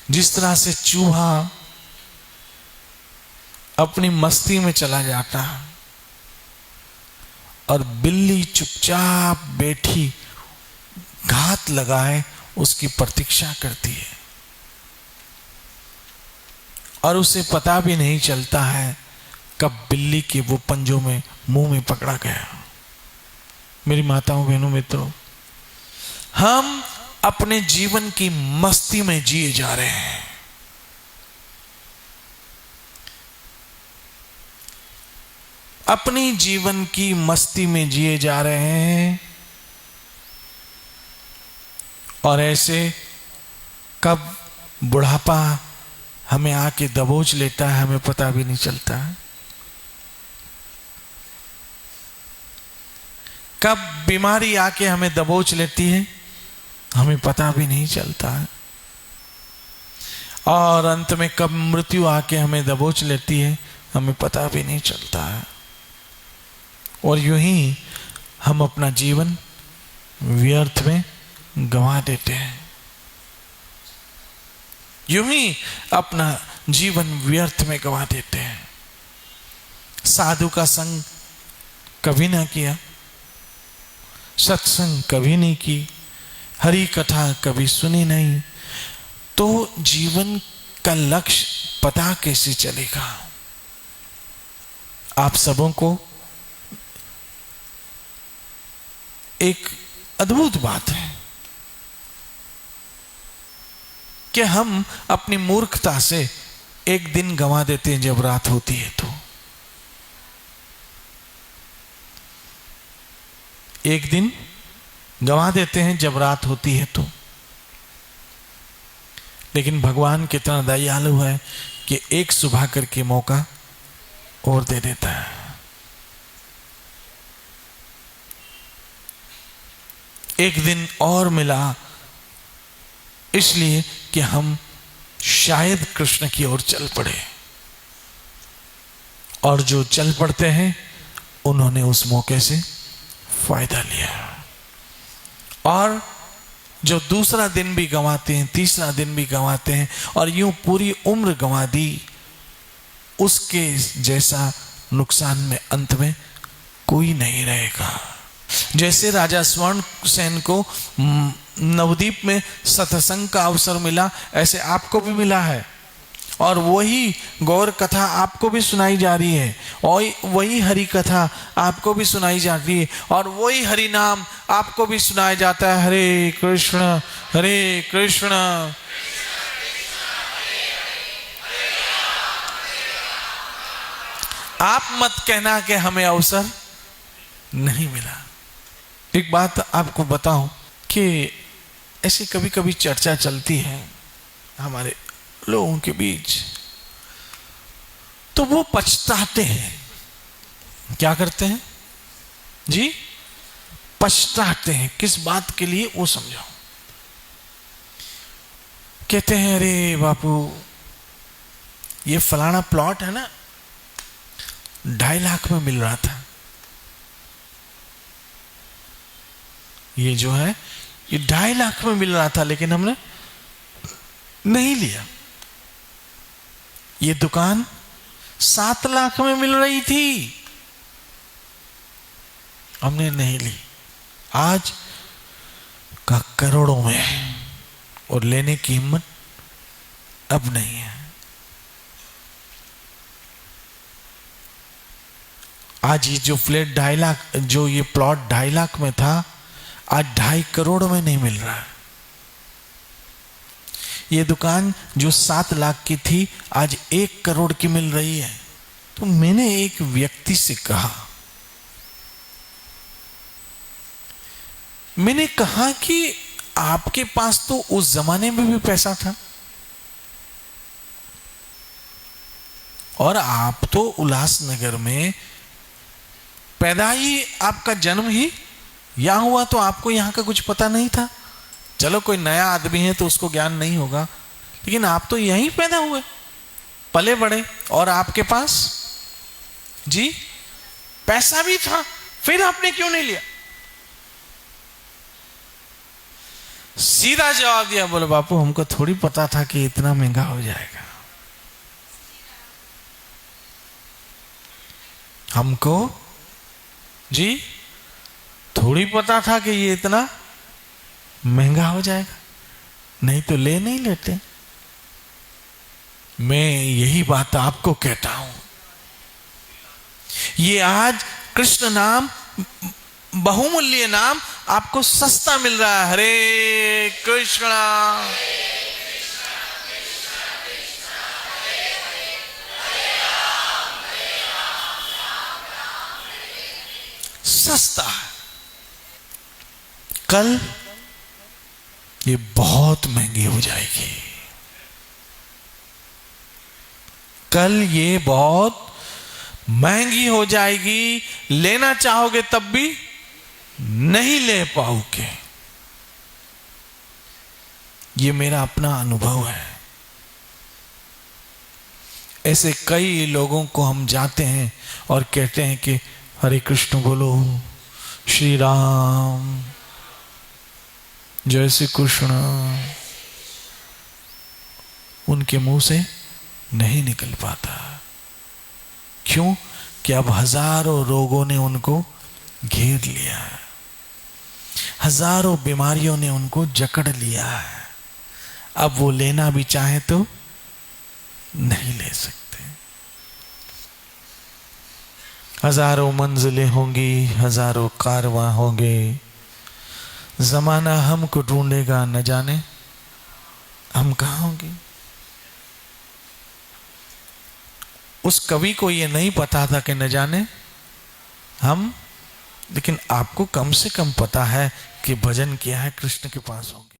जिस तरह से चूहा अपनी मस्ती में चला जाता और बिल्ली चुपचाप बैठी घात लगाए उसकी प्रतीक्षा करती है, और उसे पता भी नहीं चलता है कब बिल्ली के वो पंजों में मुंह में पकड़ा गया। मेरी माताओं बहनों मित्रों, हम अपने जीवन की मस्ती में जिए जा रहे हैं। अपनी जीवन की मस्ती में जिए जा रहे हैं, और ऐसे कब बुढ़ापा हमें आके दबोच लेता है हमें पता भी नहीं चलता है। कब बीमारी आके हमें दबोच लेती है हमें पता भी नहीं चलता है, और अंत में कब मृत्यु आके हमें दबोच लेती है हमें पता भी नहीं चलता है। और यूं ही हम अपना जीवन व्यर्थ में गंवा देते हैं, यूं ही अपना जीवन व्यर्थ में गंवा देते हैं। साधु का संग कभी ना किया, सत्संग कभी नहीं की, हरि कथा कभी सुनी नहीं, तो जीवन का लक्ष्य पता कैसे चलेगा। आप सबों को एक अद्भुत बात है कि हम अपनी मूर्खता से एक दिन गंवा देते हैं जब रात होती है तो। एक दिन गंवा देते हैं जब रात होती है तो। लेकिन भगवान कितना दयालु है कि एक सुबह करके मौका और दे देता है। एक दिन और मिला इसलिए कि हम शायद कृष्ण की ओर चल पड़े, और जो चल पड़ते हैं उन्होंने उस मौके से फायदा लिया, और जो दूसरा दिन भी गंवाते हैं, तीसरा दिन भी गंवाते हैं, और यूं पूरी उम्र गंवा दी, उसके जैसा नुकसान में अंत में कोई नहीं रहेगा। जैसे राजा स्वर्ण सेन को नवद्वीप में सत्संग का अवसर मिला, ऐसे आपको भी मिला है, और वही गौर कथा आपको भी सुनाई जा रही है, और वही हरि कथा आपको भी सुनाई जा रही है, और वही हरि नाम आपको भी सुनाया जाता है, हरे कृष्ण हरे कृष्ण। आप मत कहना कि हमें अवसर नहीं मिला। एक बात आपको बताऊं कि ऐसी कभी कभी चर्चा चलती है हमारे लोगों के बीच, तो वो पछताते हैं। क्या करते हैं जी? पछताते हैं। किस बात के लिए वो समझाओ। कहते हैं अरे बापू ये फलाना प्लॉट है ना 2.5 लाख में मिल रहा था, ये जो है ये 2.5 लाख में मिल रहा था, लेकिन हमने नहीं लिया। ये दुकान 7 लाख में मिल रही थी, हमने नहीं ली। आज का करोड़ों में है, और लेने की हिम्मत अब नहीं है। आज ये जो फ्लैट 2.5 लाख, जो ये प्लॉट 2.5 लाख में था, आज 2.5 करोड़ में नहीं मिल रहा है। ये दुकान जो 7 लाख की थी आज 1 करोड़ की मिल रही है। तो मैंने एक व्यक्ति से कहा, मैंने कहा कि आपके पास तो उस जमाने में भी पैसा था, और आप तो उल्लासनगर में पैदा ही, आपका जन्म ही यहां हुआ, तो आपको यहां का कुछ पता नहीं था। चलो कोई नया आदमी है तो उसको ज्ञान नहीं होगा, लेकिन आप तो यहीं पैदा हुए पले बड़े, और आपके पास जी पैसा भी था, फिर आपने क्यों नहीं लिया? सीधा जवाब दिया, बोले बापू हमको थोड़ी पता था कि इतना महंगा हो जाएगा, हमको जी थोड़ी पता था कि ये इतना महंगा हो जाएगा, नहीं तो ले नहीं लेते। मैं यही बात आपको कहता हूं, ये आज कृष्ण नाम, बहुमूल्य नाम आपको सस्ता मिल रहा है। हरे कृष्णा, सस्ता है। कल ये बहुत महंगी हो जाएगी, कल ये बहुत महंगी हो जाएगी, लेना चाहोगे तब भी नहीं ले पाओगे। ये मेरा अपना अनुभव है। ऐसे कई लोगों को हम जाते हैं और कहते हैं कि हरे कृष्ण बोलो, श्री राम, जय श्री कृष्ण, उनके मुंह से नहीं निकल पाता। क्यों? कि अब हजारों रोगों ने उनको घेर लिया है, हजारों बीमारियों ने उनको जकड़ लिया है। अब वो लेना भी चाहे तो नहीं ले सकते। हजारों मंजिलें होंगी, हजारों कारवां होंगे, जमाना हमको ढूंढेगा, न जाने हम कहां होंगे। उस कवि को ये नहीं पता था कि न जाने हम, लेकिन आपको कम से कम पता है कि भजन किया है कृष्ण के पास होंगे।